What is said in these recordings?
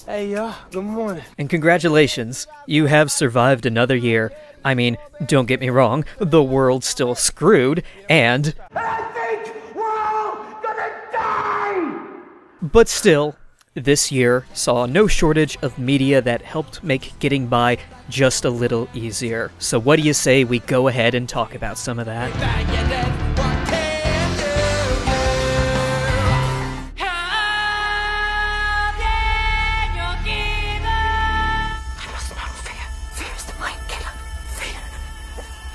Hey, good morning. And congratulations, you have survived another year. I mean, don't get me wrong, the world's still screwed, and I think we're all gonna die! but still, this year saw no shortage of media that helped make getting by just a little easier. So what do you say we go ahead and talk about some of that?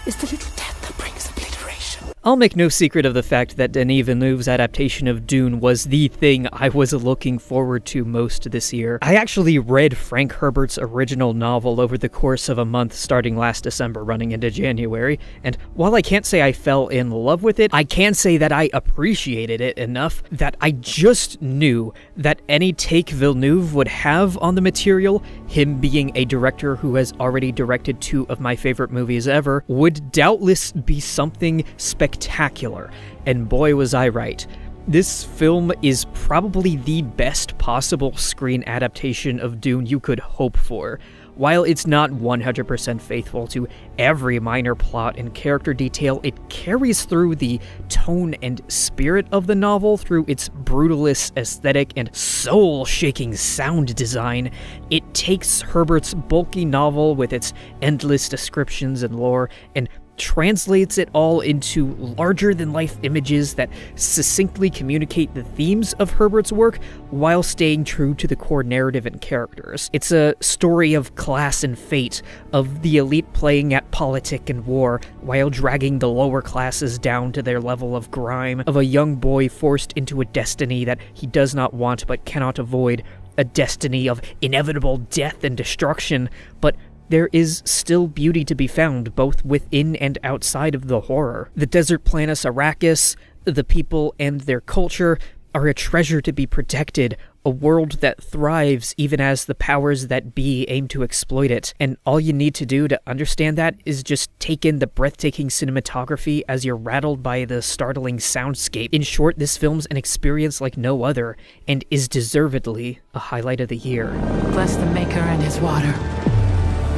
Is the little death that brings obliteration. I'll make no secret of the fact that Denis Villeneuve's adaptation of Dune was the thing I was looking forward to most this year. I actually read Frank Herbert's original novel over the course of a month starting last December running into January, and while I can't say I fell in love with it, I can say that I appreciated it enough that I just knew that any take Villeneuve would have on the material, him being a director who has already directed two of my favorite movies ever, would doubtless be something spectacular, and boy was I right. This film is probably the best possible screen adaptation of Dune you could hope for. While it's not 100% faithful to every minor plot and character detail, it carries through the tone and spirit of the novel through its brutalist aesthetic and soul-shaking sound design. It takes Herbert's bulky novel with its endless descriptions and lore and translates it all into larger-than-life images that succinctly communicate the themes of Herbert's work while staying true to the core narrative and characters. It's a story of class and fate, of the elite playing at politic and war while dragging the lower classes down to their level of grime, of a young boy forced into a destiny that he does not want but cannot avoid, a destiny of inevitable death and destruction, but there is still beauty to be found both within and outside of the horror. The desert planet Arrakis, the people and their culture, are a treasure to be protected, a world that thrives even as the powers that be aim to exploit it. And all you need to do to understand that is just take in the breathtaking cinematography as you're rattled by the startling soundscape. In short, this film's an experience like no other, and is deservedly a highlight of the year. Bless the Maker and his water.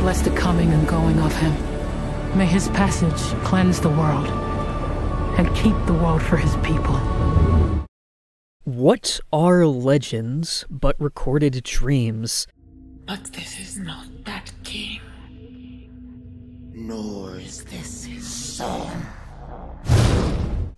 Bless the coming and going of him. May his passage cleanse the world and keep the world for his people. What are legends but recorded dreams? But this is not that king. Nor is this his son.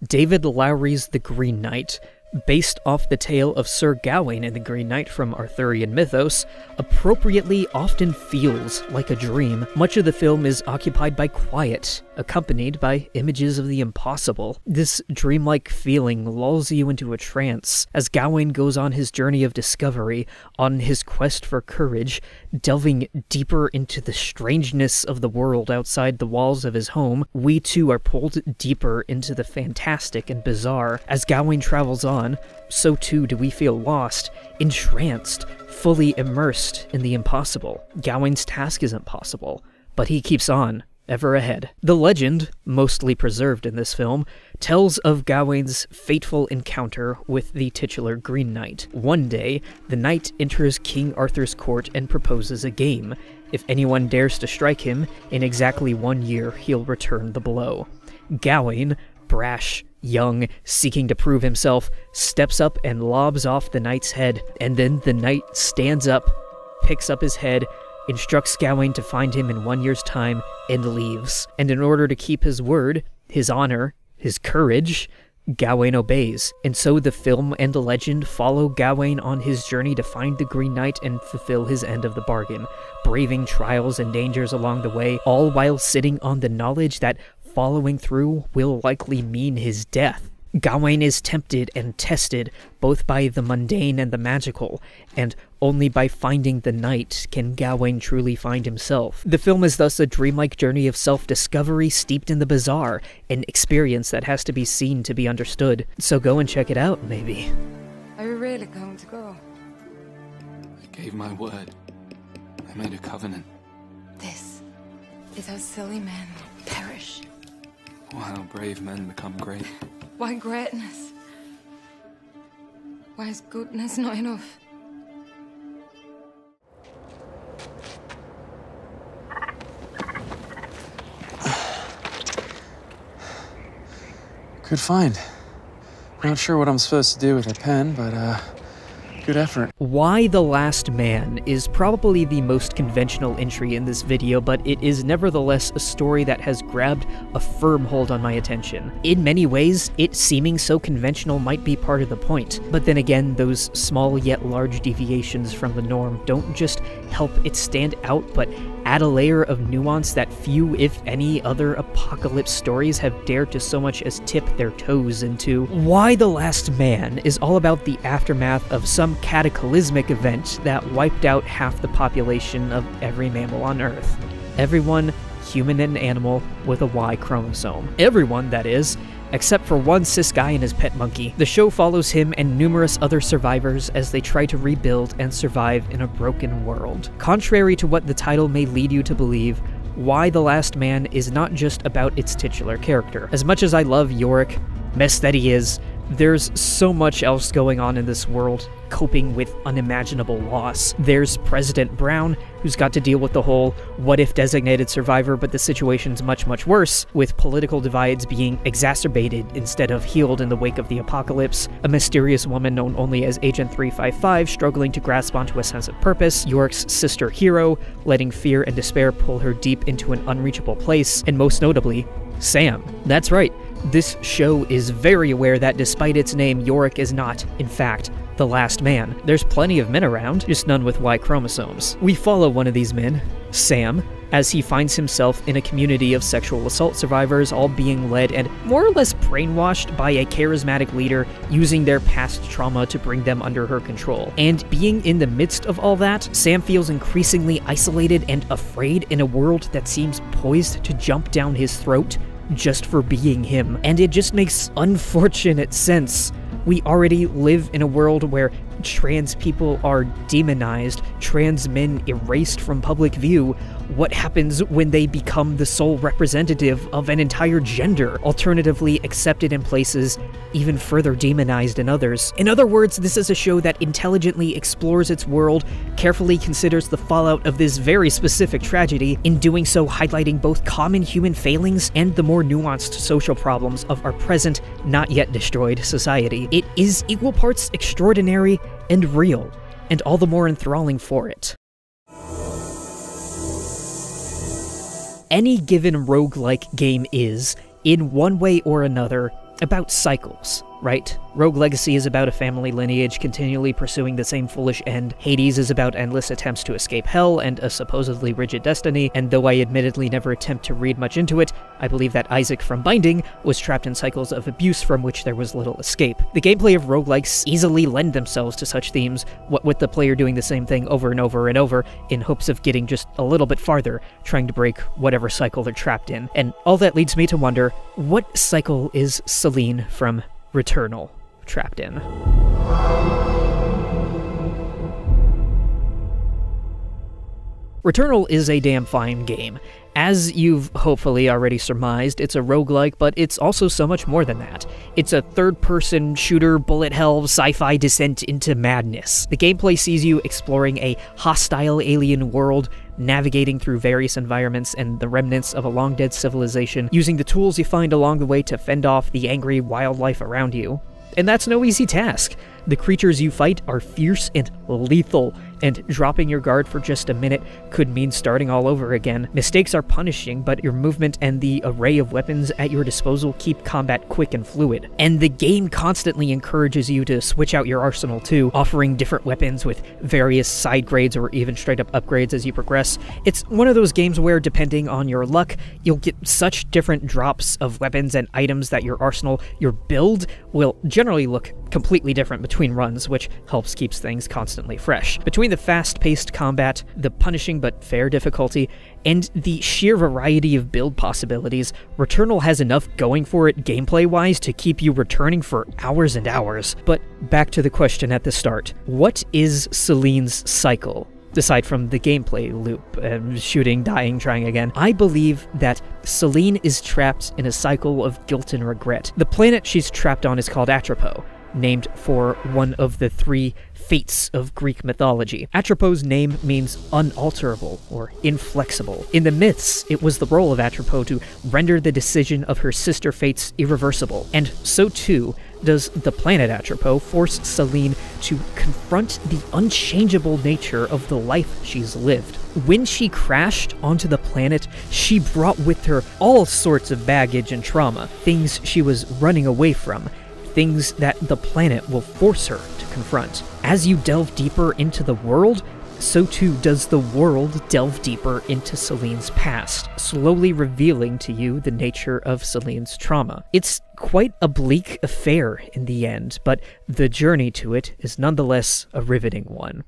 David Lowry's The Green Knight, based off the tale of Sir Gawain in The Green Knight from Arthurian mythos, appropriately often feels like a dream. Much of the film is occupied by quiet, accompanied by images of the impossible. This dreamlike feeling lulls you into a trance as Gawain goes on his journey of discovery, on his quest for courage, delving deeper into the strangeness of the world outside the walls of his home. We too are pulled deeper into the fantastic and bizarre. As Gawain travels on, so too do we feel lost, entranced, fully immersed in the impossible. Gawain's task isn't possible, but he keeps on, ever ahead. The legend, mostly preserved in this film, tells of Gawain's fateful encounter with the titular Green Knight. One day, the knight enters King Arthur's court and proposes a game. If anyone dares to strike him, in exactly 1 year he'll return the blow. Gawain, brash, young, seeking to prove himself, steps up and lobs off the knight's head, and then the knight stands up, picks up his head, instructs Gawain to find him in 1 year's time, and leaves. And in order to keep his word, his honor, his courage, Gawain obeys. And so the film and the legend follow Gawain on his journey to find the Green Knight and fulfill his end of the bargain, braving trials and dangers along the way, all while sitting on the knowledge that following through will likely mean his death. Gawain is tempted and tested both by the mundane and the magical, and only by finding the knight can Gawain truly find himself. The film is thus a dreamlike journey of self-discovery steeped in the bizarre, an experience that has to be seen to be understood. So go and check it out, maybe. Are you really going to go? I gave my word. I made a covenant. This is how silly men perish. Or how brave men become great. Why greatness? Why is goodness not enough? Good find. Not sure what I'm supposed to do with a pen, but, good effort. Y the Last Man is probably the most conventional entry in this video, but it is nevertheless a story that has grabbed a firm hold on my attention. In many ways, it seeming so conventional might be part of the point, but then again, those small yet large deviations from the norm don't just help it stand out, but add a layer of nuance that few, if any, other apocalypse stories have dared to so much as tip their toes into. Y the Last Man is all about the aftermath of some cataclysmic event that wiped out half the population of every mammal on Earth. Everyone, human and animal, with a Y chromosome. Everyone, that is, except for one cis guy and his pet monkey. The show follows him and numerous other survivors as they try to rebuild and survive in a broken world. Contrary to what the title may lead you to believe, Y the Last Man is not just about its titular character. As much as I love Yorick, mess that he is, there's so much else going on in this world, coping with unimaginable loss. There's President Brown, who's got to deal with the whole what-if designated survivor, but the situation's much, much worse, with political divides being exacerbated instead of healed in the wake of the apocalypse. A mysterious woman known only as Agent 355 struggling to grasp onto a sense of purpose. Yorick's sister Hero, letting fear and despair pull her deep into an unreachable place. And most notably, Sam. That's right. This show is very aware that despite its name, Yorick is not, in fact, the last man. There's plenty of men around, just none with Y chromosomes. We follow one of these men, Sam, as he finds himself in a community of sexual assault survivors, all being led and more or less brainwashed by a charismatic leader using their past trauma to bring them under her control. And being in the midst of all that, Sam feels increasingly isolated and afraid in a world that seems poised to jump down his throat just for being him. And it just makes unfortunate sense. We already live in a world where trans people are demonized, trans men erased from public view. What happens when they become the sole representative of an entire gender, alternatively accepted in places, even further demonized in others? In other words, this is a show that intelligently explores its world, carefully considers the fallout of this very specific tragedy, in doing so highlighting both common human failings and the more nuanced social problems of our present, not yet destroyed society. It is equal parts extraordinary and real, and all the more enthralling for it. Any given roguelike game is, in one way or another, about cycles, right? Rogue Legacy is about a family lineage continually pursuing the same foolish end. Hades is about endless attempts to escape hell and a supposedly rigid destiny, and though I admittedly never attempt to read much into it, I believe that Isaac from Binding was trapped in cycles of abuse from which there was little escape. The gameplay of roguelikes easily lend themselves to such themes, what with the player doing the same thing over and over and over in hopes of getting just a little bit farther, trying to break whatever cycle they're trapped in. And all that leads me to wonder, what cycle is Celine from Returnal trapped in? Returnal is a damn fine game. As you've hopefully already surmised, it's a roguelike, but it's also so much more than that. It's a third-person shooter, bullet hell, sci-fi descent into madness. The gameplay sees you exploring a hostile alien world, navigating through various environments and the remnants of a long-dead civilization, using the tools you find along the way to fend off the angry wildlife around you. And that's no easy task. The creatures you fight are fierce and lethal, and dropping your guard for just a minute could mean starting all over again. Mistakes are punishing, but your movement and the array of weapons at your disposal keep combat quick and fluid. And the game constantly encourages you to switch out your arsenal too, offering different weapons with various side grades or even straight up upgrades as you progress. It's one of those games where, depending on your luck, you'll get such different drops of weapons and items that your arsenal, your build, will generally look completely different between runs, which helps keeps things constantly fresh. Between the fast-paced combat, the punishing but fair difficulty, and the sheer variety of build possibilities, Returnal has enough going for it gameplay-wise to keep you returning for hours and hours. But back to the question at the start, what is Celine's cycle? Aside from the gameplay loop, shooting, dying, trying again, I believe that Celine is trapped in a cycle of guilt and regret. The planet she's trapped on is called Atropos, named for one of the three fates of Greek mythology. Atropo's name means unalterable or inflexible. In the myths, it was the role of Atropo to render the decision of her sister fates irreversible, and so too does the planet Atropo force Selene to confront the unchangeable nature of the life she's lived. When she crashed onto the planet, she brought with her all sorts of baggage and trauma, things she was running away from, things that the planet will force her to confront. As you delve deeper into the world, so too does the world delve deeper into Selene's past, slowly revealing to you the nature of Selene's trauma. It's quite a bleak affair in the end, but the journey to it is nonetheless a riveting one.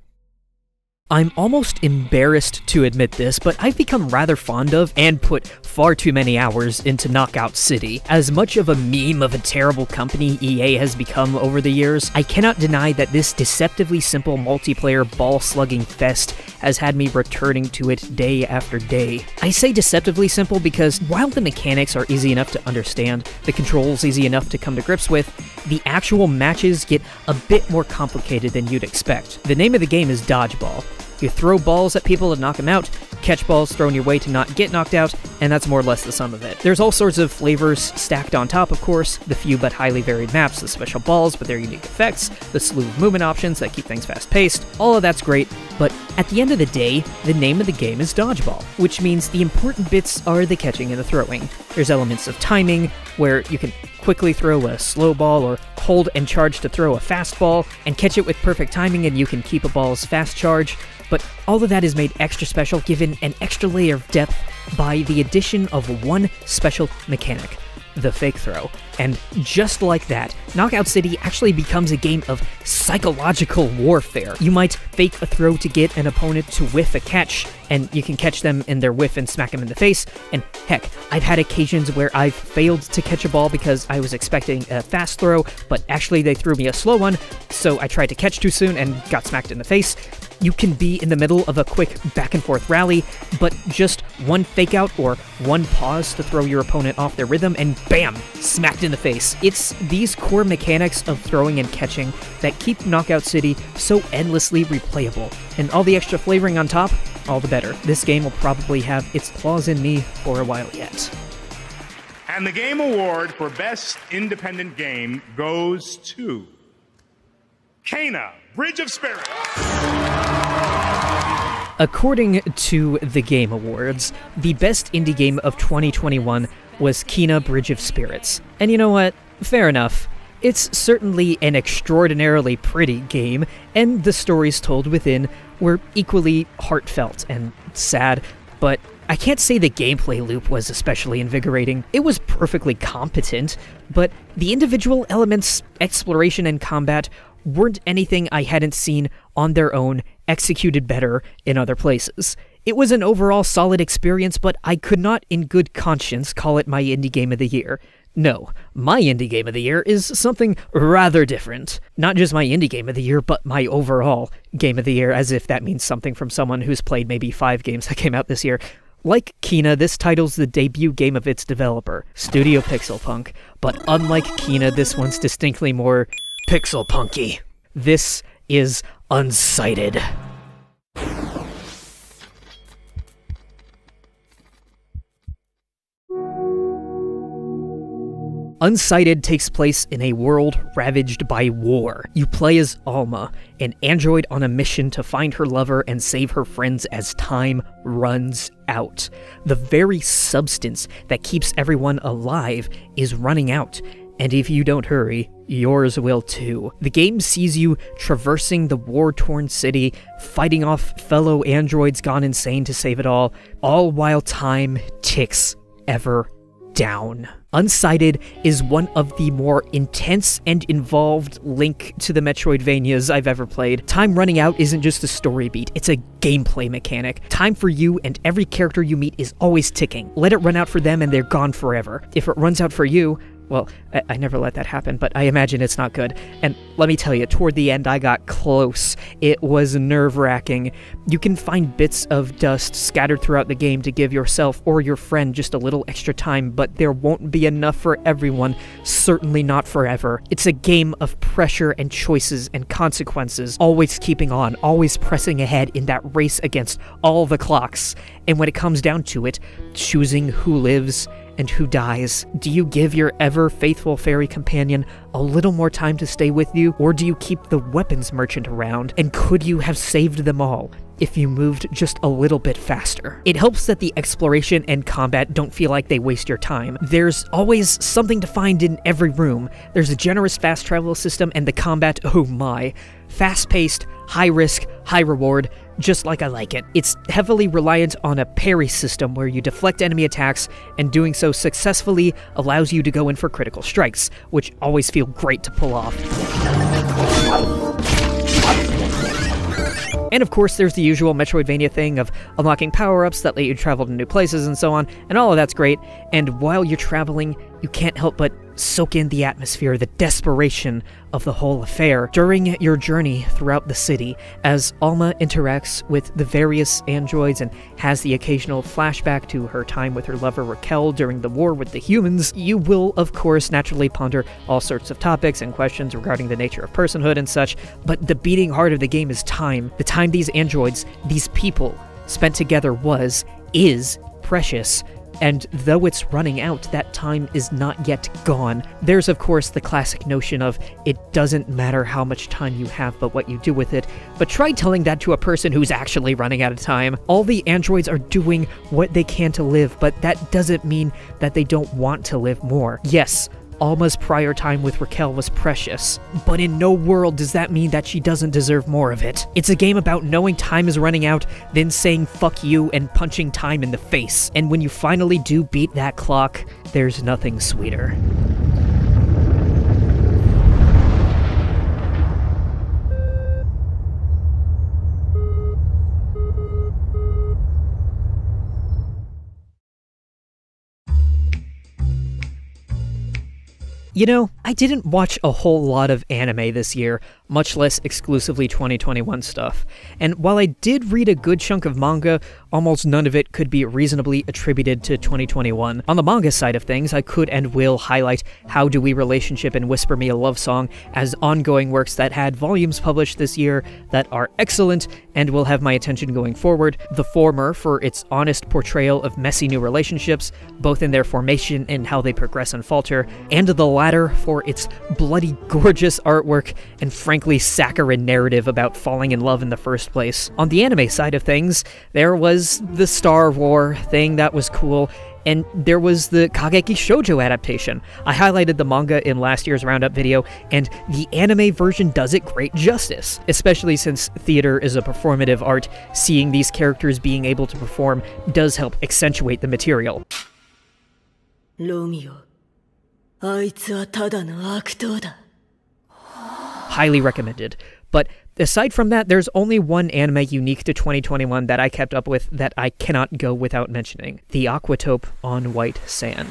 I'm almost embarrassed to admit this, but I've become rather fond of and put far too many hours into Knockout City. As much of a meme of a terrible company EA has become over the years, I cannot deny that this deceptively simple multiplayer ball-slugging fest has had me returning to it day after day. I say deceptively simple because while the mechanics are easy enough to understand, the controls easy enough to come to grips with, the actual matches get a bit more complicated than you'd expect. The name of the game is Dodgeball. You throw balls at people to knock them out, catch balls thrown your way to not get knocked out, and that's more or less the sum of it. There's all sorts of flavors stacked on top, of course, the few but highly varied maps, the special balls with their unique effects, the slew of movement options that keep things fast-paced, all of that's great, but at the end of the day, the name of the game is Dodgeball, which means the important bits are the catching and the throwing. There's elements of timing, where you can quickly throw a slow ball or hold and charge to throw a fast ball, and catch it with perfect timing and you can keep a ball's fast charge, but all of that is made extra special given an extra layer of depth by the addition of one special mechanic, the fake throw. And just like that, Knockout City actually becomes a game of psychological warfare. You might fake a throw to get an opponent to whiff a catch, and you can catch them in their whiff and smack them in the face, and heck, I've had occasions where I've failed to catch a ball because I was expecting a fast throw, but actually they threw me a slow one, so I tried to catch too soon and got smacked in the face. You can be in the middle of a quick back-and-forth rally, but just one fake-out or one pause to throw your opponent off their rhythm, and bam! Smacked in the face. It's these core mechanics of throwing and catching that keep Knockout City so endlessly replayable, and all the extra flavoring on top, all the better. This game will probably have its claws in me for a while yet. And the Game Award for Best Independent Game goes to Kena, Bridge of Spirits. According to the Game Awards, the best indie game of 2021 was Kena Bridge of Spirits. And you know what? Fair enough. It's certainly an extraordinarily pretty game, and the stories told within were equally heartfelt and sad, but I can't say the gameplay loop was especially invigorating. It was perfectly competent, but the individual elements, exploration and combat, weren't anything I hadn't seen on their own, executed better in other places. It was an overall solid experience, but I could not in good conscience call it my indie game of the year. No, my indie game of the year is something rather different. Not just my indie game of the year, but my overall game of the year, as if that means something from someone who's played maybe 5 games that came out this year. Like Kena, this title's the debut game of its developer, Studio Pixelpunk, but unlike Kena, this one's distinctly more pixel-punky. This is Unsighted. Unsighted takes place in a world ravaged by war. You play as Alma, an android on a mission to find her lover and save her friends as time runs out. The very substance that keeps everyone alive is running out, and if you don't hurry, yours will too. The game sees you traversing the war-torn city, fighting off fellow androids gone insane to save it all while time ticks ever down. Unsighted is one of the more intense and involved Link to the Metroidvanias I've ever played. Time running out isn't just a story beat, it's a gameplay mechanic. Time for you and every character you meet is always ticking. Let it run out for them and they're gone forever. If it runs out for you, Well, I never let that happen, but I imagine it's not good. And let me tell you, toward the end I got close. It was nerve-wracking. You can find bits of dust scattered throughout the game to give yourself or your friend just a little extra time, but there won't be enough for everyone, certainly not forever. It's a game of pressure and choices and consequences, always keeping on, always pressing ahead in that race against all the clocks. And when it comes down to it, choosing who lives and who dies. Do you give your ever-faithful fairy companion a little more time to stay with you, or do you keep the weapons merchant around? And could you have saved them all if you moved just a little bit faster? It helps that the exploration and combat don't feel like they waste your time. There's always something to find in every room. There's a generous fast travel system, and the combat, oh my. Fast-paced, high-risk, high-reward, just like I like it. It's heavily reliant on a parry system where you deflect enemy attacks, and doing so successfully allows you to go in for critical strikes, which always feel great to pull off. And of course, there's the usual Metroidvania thing of unlocking power-ups that let you travel to new places and so on, and all of that's great, and while you're traveling, you can't help but soak in the atmosphere, the desperation of the whole affair during your journey throughout the city. As Alma interacts with the various androids and has the occasional flashback to her time with her lover Raquel during the war with the humans, you will, of course, naturally ponder all sorts of topics and questions regarding the nature of personhood and such, but the beating heart of the game is time. The time these androids, these people, spent together is precious. And though it's running out, that time is not yet gone. There's of course the classic notion of it doesn't matter how much time you have but what you do with it, but try telling that to a person who's actually running out of time. All the androids are doing what they can to live, but that doesn't mean that they don't want to live more. Yes, Alma's prior time with Raquel was precious, but in no world does that mean that she doesn't deserve more of it. It's a game about knowing time is running out, then saying fuck you and punching time in the face. And when you finally do beat that clock, there's nothing sweeter. You know, I didn't watch a whole lot of anime this year, much less exclusively 2021 stuff. And while I did read a good chunk of manga, almost none of it could be reasonably attributed to 2021. On the manga side of things, I could and will highlight How Do We Relationship and Whisper Me a Love Song as ongoing works that had volumes published this year that are excellent and will have my attention going forward. The former for its honest portrayal of messy new relationships, both in their formation and how they progress and falter, and the latter for its bloody gorgeous artwork and frankly saccharine narrative about falling in love in the first place. On the anime side of things, there was the Star War thing that was cool, and there was the Kageki Shoujo adaptation. I highlighted the manga in last year's roundup video, and the anime version does it great justice, especially since theater is a performative art. Seeing these characters being able to perform does help accentuate the material. Highly recommended. But aside from that, there's only one anime unique to 2021 that I kept up with that I cannot go without mentioning: the Aquatope on White Sand.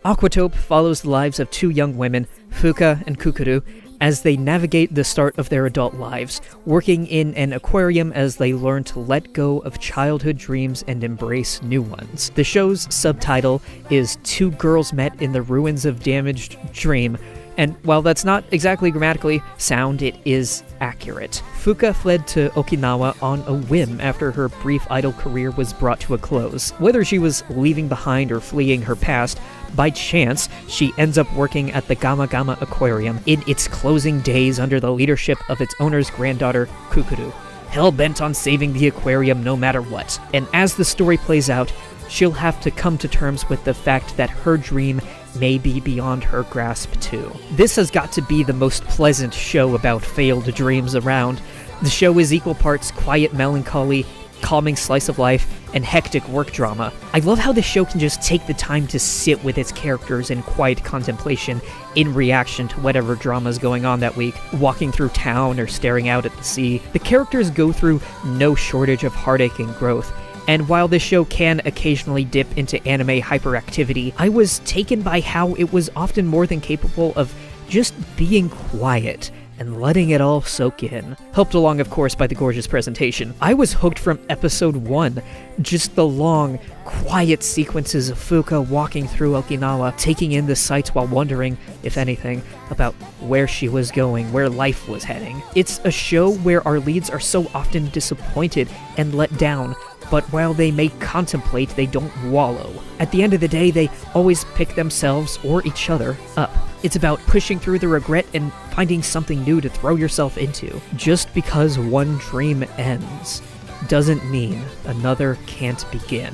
Aquatope follows the lives of two young women, Fuka and Kukuru, as they navigate the start of their adult lives, working in an aquarium as they learn to let go of childhood dreams and embrace new ones. The show's subtitle is Two Girls Met in the Ruins of Damaged Dream, and while that's not exactly grammatically sound, it is accurate. Fuka fled to Okinawa on a whim after her brief idol career was brought to a close. Whether she was leaving behind or fleeing her past, by chance, she ends up working at the Gama Gama Aquarium in its closing days under the leadership of its owner's granddaughter, Kukuru, hell-bent on saving the aquarium no matter what. And as the story plays out, she'll have to come to terms with the fact that her dream may be beyond her grasp too. This has got to be the most pleasant show about failed dreams around. The show is equal parts quiet melancholy, calming slice of life, and hectic work drama. I love how the show can just take the time to sit with its characters in quiet contemplation in reaction to whatever drama is going on that week, walking through town or staring out at the sea. The characters go through no shortage of heartache and growth, And while this show can occasionally dip into anime hyperactivity, I was taken by how it was often more than capable of just being quiet and letting it all soak in. Helped along, of course, by the gorgeous presentation. I was hooked from episode 1, just the long, quiet sequences of Fuka walking through Okinawa, taking in the sights while wondering, if anything, about where she was going, where life was heading. It's a show where our leads are so often disappointed and let down, but while they may contemplate, they don't wallow. At the end of the day, they always pick themselves or each other up. It's about pushing through the regret and finding something new to throw yourself into. Just because one dream ends doesn't mean another can't begin.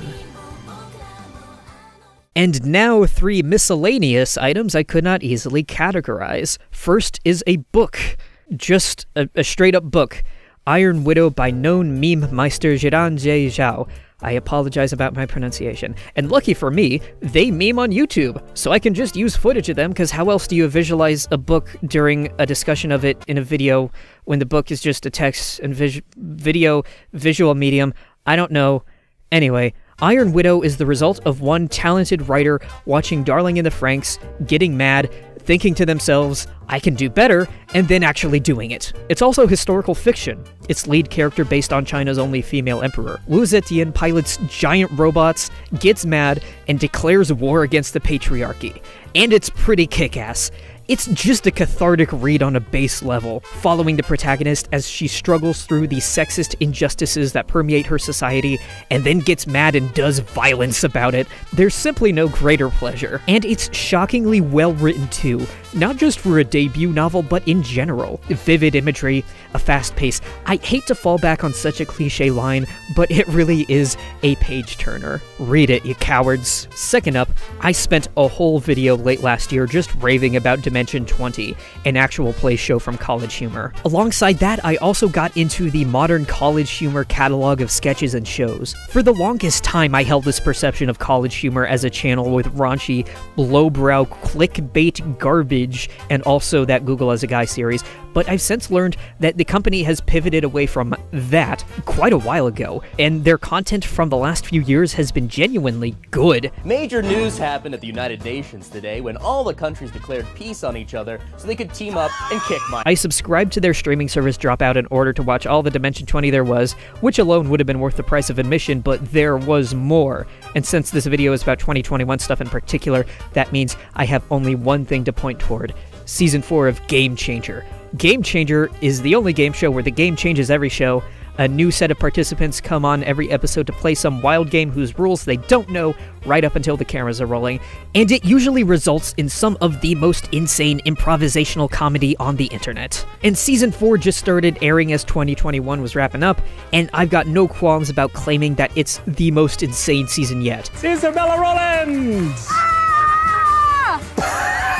And now 3 miscellaneous items I could not easily categorize. First is a book. Just a straight-up book. Iron Widow by known meme meister Jiranjie Zhao. I apologize about my pronunciation. And lucky for me, they meme on YouTube, so I can just use footage of them, because how else do you visualize a book during a discussion of it in a video when the book is just a text and visual medium? I don't know. Anyway, Iron Widow is the result of one talented writer watching Darling in the Franxx, getting mad, thinking to themselves, I can do better, and then actually doing it. It's also historical fiction. Its lead character, based on China's only female emperor, Wu Zetian, pilots giant robots, gets mad, and declares war against the patriarchy. And it's pretty kick-ass. It's just a cathartic read on a base level, following the protagonist as she struggles through the sexist injustices that permeate her society, and then gets mad and does violence about it. There's simply no greater pleasure. And it's shockingly well written too, not just for a debut novel, but in general. Vivid imagery, a fast pace. I hate to fall back on such a cliche line, but it really is a page-turner. Read it, you cowards. Second up, I spent a whole video late last year just raving about Dimension 20, an actual play show from College Humor. Alongside that, I also got into the modern College Humor catalog of sketches and shows. For the longest time, I held this perception of College Humor as a channel with raunchy, lowbrow, clickbait garbage, and also that Google as a Guy series, but I've since learned that the company has pivoted away from that quite a while ago, and their content from the last few years has been genuinely good. Major news happened at the United Nations today when all the countries declared peace on each other so they could team up and kick my I subscribed to their streaming service Dropout in order to watch all the Dimension 20 there was, which alone would have been worth the price of admission, but there was more. And since this video is about 2021 stuff in particular, that means I have only one thing to point toward. Season 4 of Game Changer. Game Changer is the only game show where the game changes every show. A new set of participants come on every episode to play some wild game whose rules they don't know right up until the cameras are rolling, and it usually results in some of the most insane improvisational comedy on the internet. And Season 4 just started airing as 2021 was wrapping up, and I've got no qualms about claiming that it's the most insane season yet. Isabella Rollins!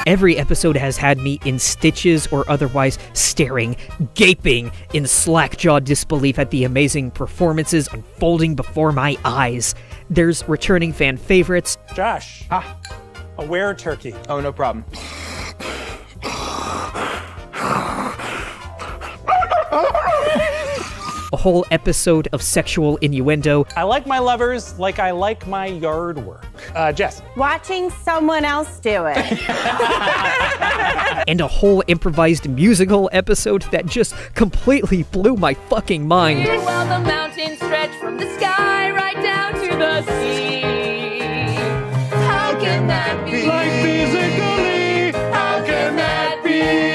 Every episode has had me in stitches or otherwise staring, gaping in slack-jawed disbelief at the amazing performances unfolding before my eyes. There's returning fan favorites. Josh. A where turkey. Oh, no problem. A whole episode of sexual innuendo. I like my lovers like I like my yard work. Jess. Watching someone else do it. And a whole improvised musical episode that just completely blew my fucking mind. While the mountains stretch from the sky right down to the sea. How can that be? Like physically, how can that be?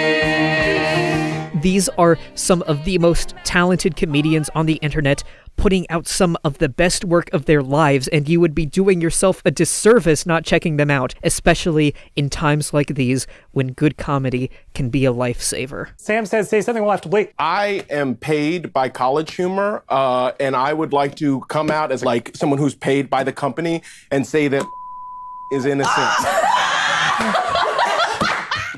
These are some of the most talented comedians on the internet putting out some of the best work of their lives, and you would be doing yourself a disservice not checking them out, especially in times like these when good comedy can be a lifesaver. Sam says, say something, we'll have to bleep. I am paid by College Humor, and I would like to come out as like someone who's paid by the company and say that is innocent.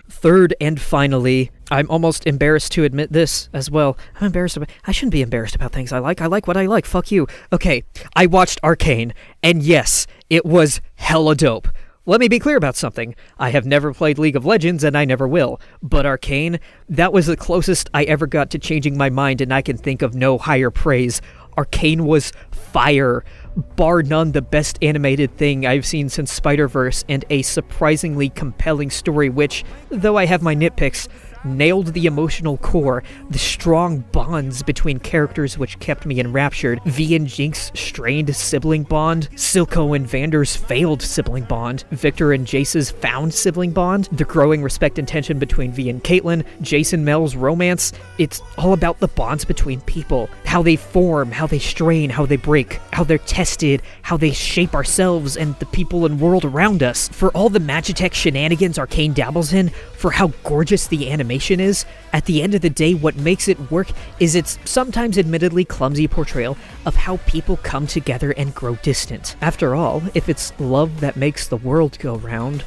Third and finally, I'm almost embarrassed to admit this as well. I shouldn't be embarrassed about things I like. I like what I like. Fuck you. Okay, I watched Arcane, and yes, it was hella dope. Let me be clear about something. I have never played League of Legends, and I never will. But Arcane, that was the closest I ever got to changing my mind, and I can think of no higher praise. Arcane was fire. bar none the best animated thing I've seen since Spider-Verse, and a surprisingly compelling story which, though I have my nitpicks, nailed the emotional core, the strong bonds between characters which kept me enraptured, V and Jinx's strained sibling bond, Silco and Vander's failed sibling bond, Victor and Jace's found sibling bond, the growing respect and tension between V and Caitlyn, Jason Mel's romance. It's all about the bonds between people, how they form, how they strain, how they break, how they're tested, how they shape ourselves and the people and world around us. For all the Magitech shenanigans Arcane dabbles in, for how gorgeous the animation is, at the end of the day, what makes it work is its sometimes admittedly clumsy portrayal of how people come together and grow distant. After all, if it's love that makes the world go round,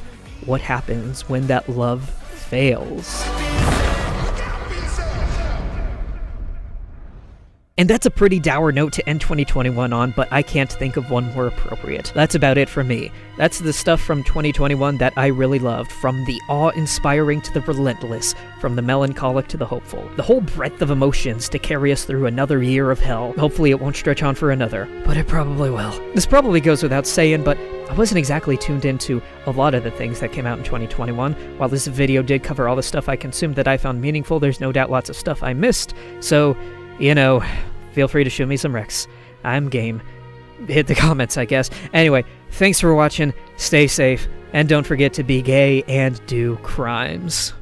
what happens when that love fails? And that's a pretty dour note to end 2021 on, but I can't think of one more appropriate. That's about it for me. That's the stuff from 2021 that I really loved, from the awe-inspiring to the relentless, from the melancholic to the hopeful. The whole breadth of emotions to carry us through another year of hell. Hopefully it won't stretch on for another, but it probably will. This probably goes without saying, but I wasn't exactly tuned into a lot of the things that came out in 2021. While this video did cover all the stuff I consumed that I found meaningful, there's no doubt lots of stuff I missed, so, you know, feel free to shoot me some recs. I'm game. Hit the comments, I guess. Anyway, thanks for watching, stay safe, and don't forget to be gay and do crimes.